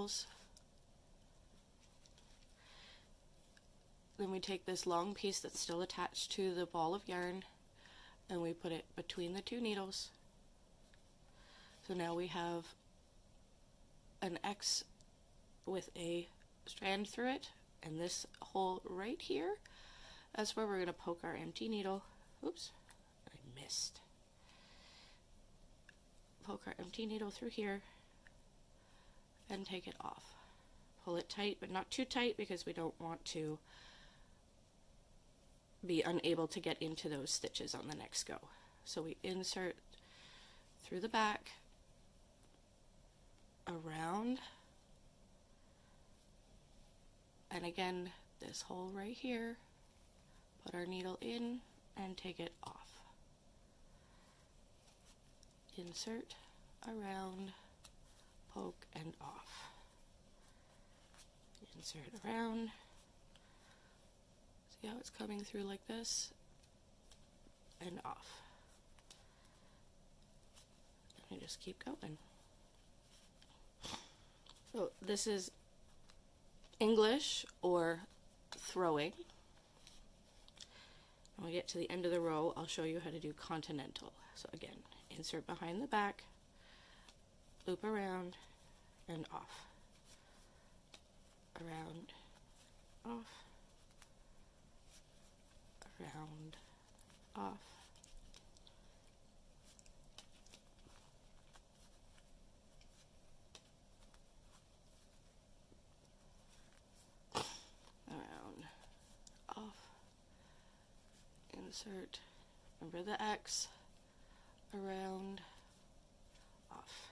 needles. Then we take this long piece that's still attached to the ball of yarn and we put it between the 2 needles. So now we have an X with a strand through it, and this hole right here, that's where we're going to poke our empty needle. Oops, I missed. Poke our empty needle through here and take it off. Pull it tight, but not too tight because we don't want to be unable to get into those stitches on the next go. So we insert through the back, around, and again this hole right here, put our needle in and take it off. Insert, around, poke, and off. Insert around. See how it's coming through like this? And off. And just keep going. So this is English or throwing. When we get to the end of the row, I'll show you how to do continental. So again, insert behind the back, loop around, and off. Around, off, around, off. Around, off, insert, remember the X, around, off.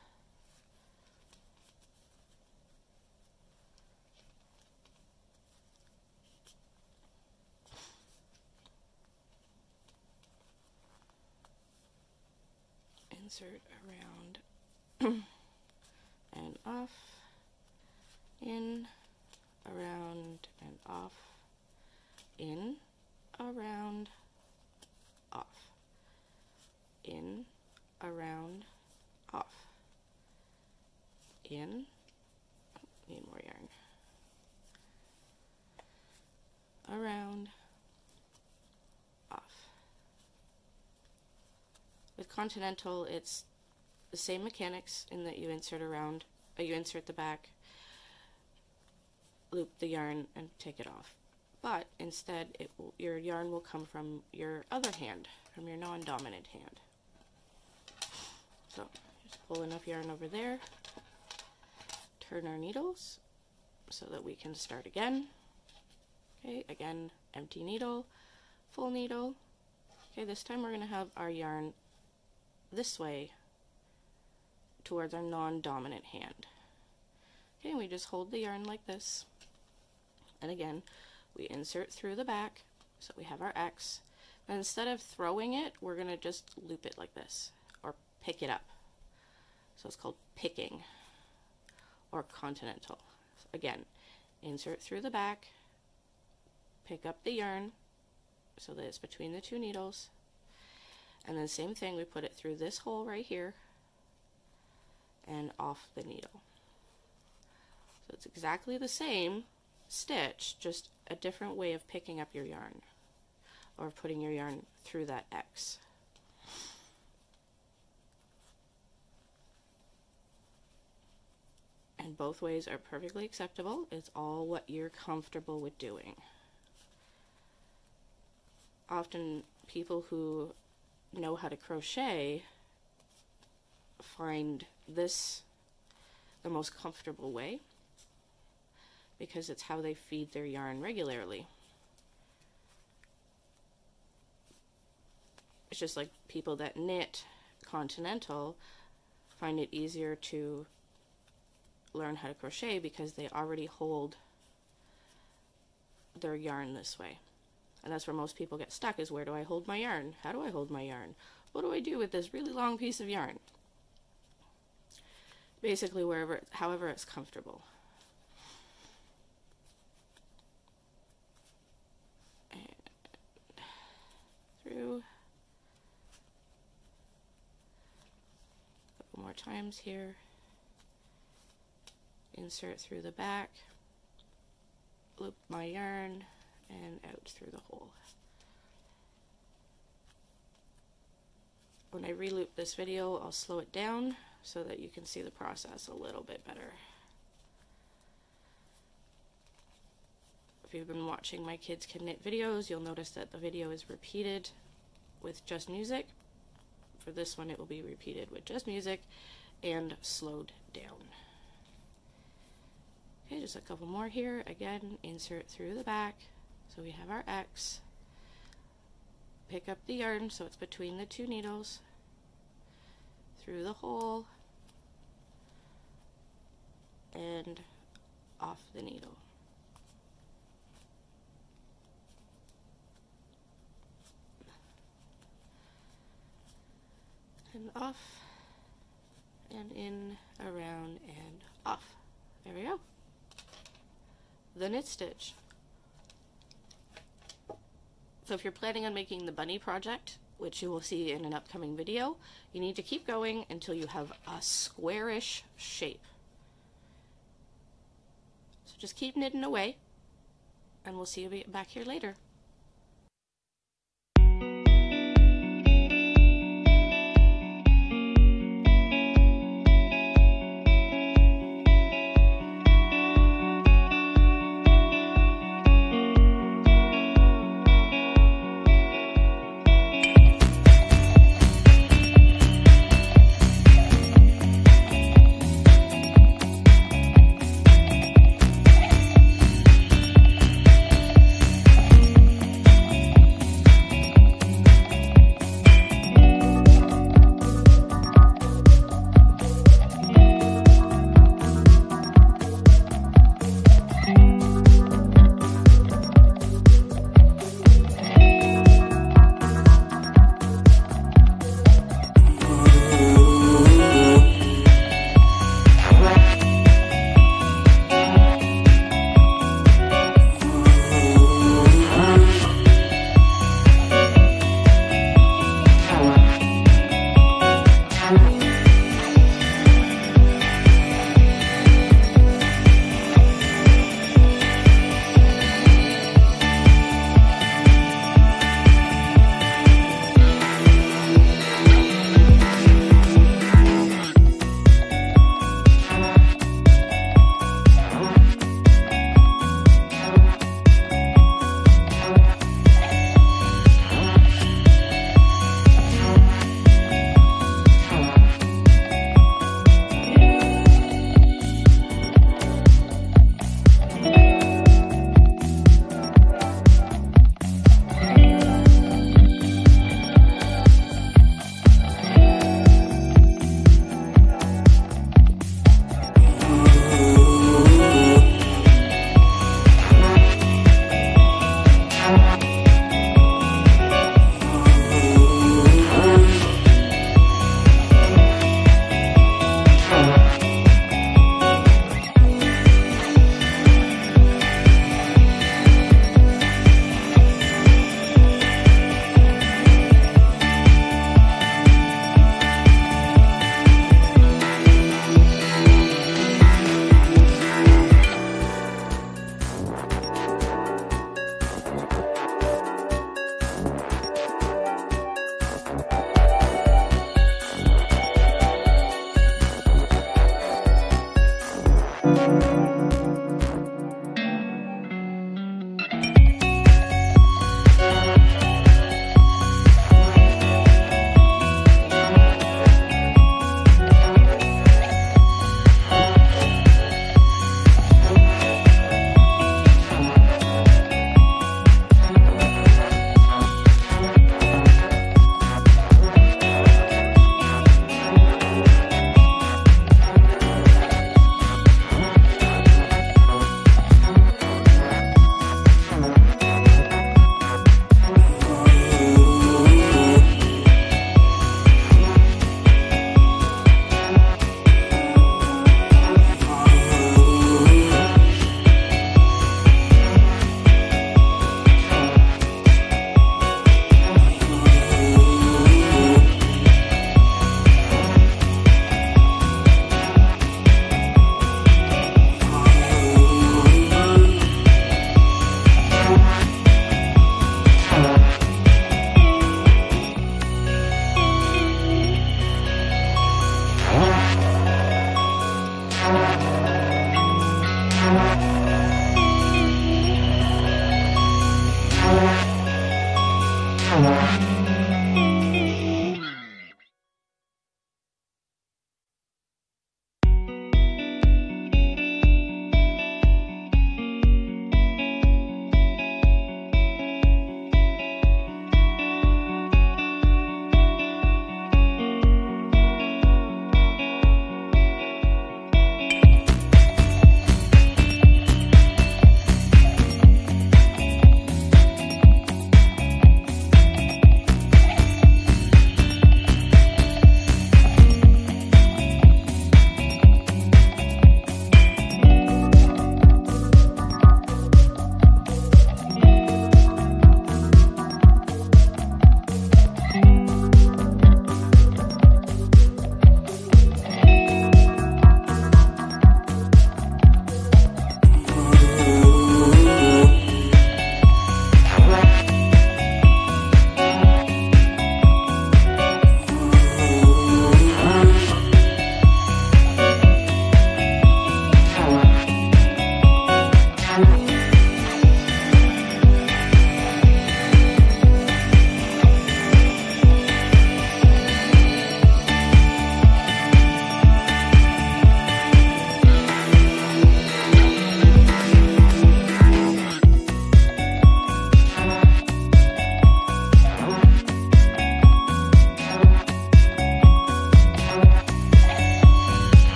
Insert around and off, in, around and off, in, around, off, in, around, off, in, need more yarn, around, off. With continental, it's the same mechanics in that you insert around, you insert the back, loop the yarn, and take it off. But instead, your yarn will come from your other hand, from your non-dominant hand. So just pull enough yarn over there, turn our needles so that we can start again. Okay, again, empty needle, full needle. Okay, this time we're going to have our yarn this way towards our non-dominant hand. Okay, and we just hold the yarn like this. And again, we insert through the back, so we have our X. And instead of throwing it, we're going to just loop it like this, or pick it up. So it's called picking, or continental. So again, insert through the back, pick up the yarn, so that it's between the 2 needles. And then same thing, we put it through this hole right here and off the needle. So it's exactly the same stitch, just a different way of picking up your yarn or putting your yarn through that X. And both ways are perfectly acceptable. It's all what you're comfortable with doing. Often people who know how to crochet find this the most comfortable way because it's how they feed their yarn regularly. It's just like people that knit continental find it easier to learn how to crochet because they already hold their yarn this way. And that's where most people get stuck, is where do I hold my yarn? How do I hold my yarn? What do I do with this really long piece of yarn? Basically, however it's comfortable. And through. A couple more times here. insert through the back, loop my yarn, and out through the hole. When I re-loop this video, I'll slow it down so that you can see the process a little bit better. If you've been watching my Kids Can Knit videos, you'll notice that the video is repeated with just music. For this one, it will be repeated with just music and slowed down. Okay, just a couple more here. Again, insert through the back. So we have our X. Pick up the yarn so it's between the two needles, through the hole, and off the needle. And off, and in, around, and off. There we go. The knit stitch. So if you're planning on making the bunny project, which you will see in an upcoming video, you need to keep going until you have a squarish shape. So just keep knitting away, and we'll see you back here later.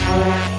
Okay.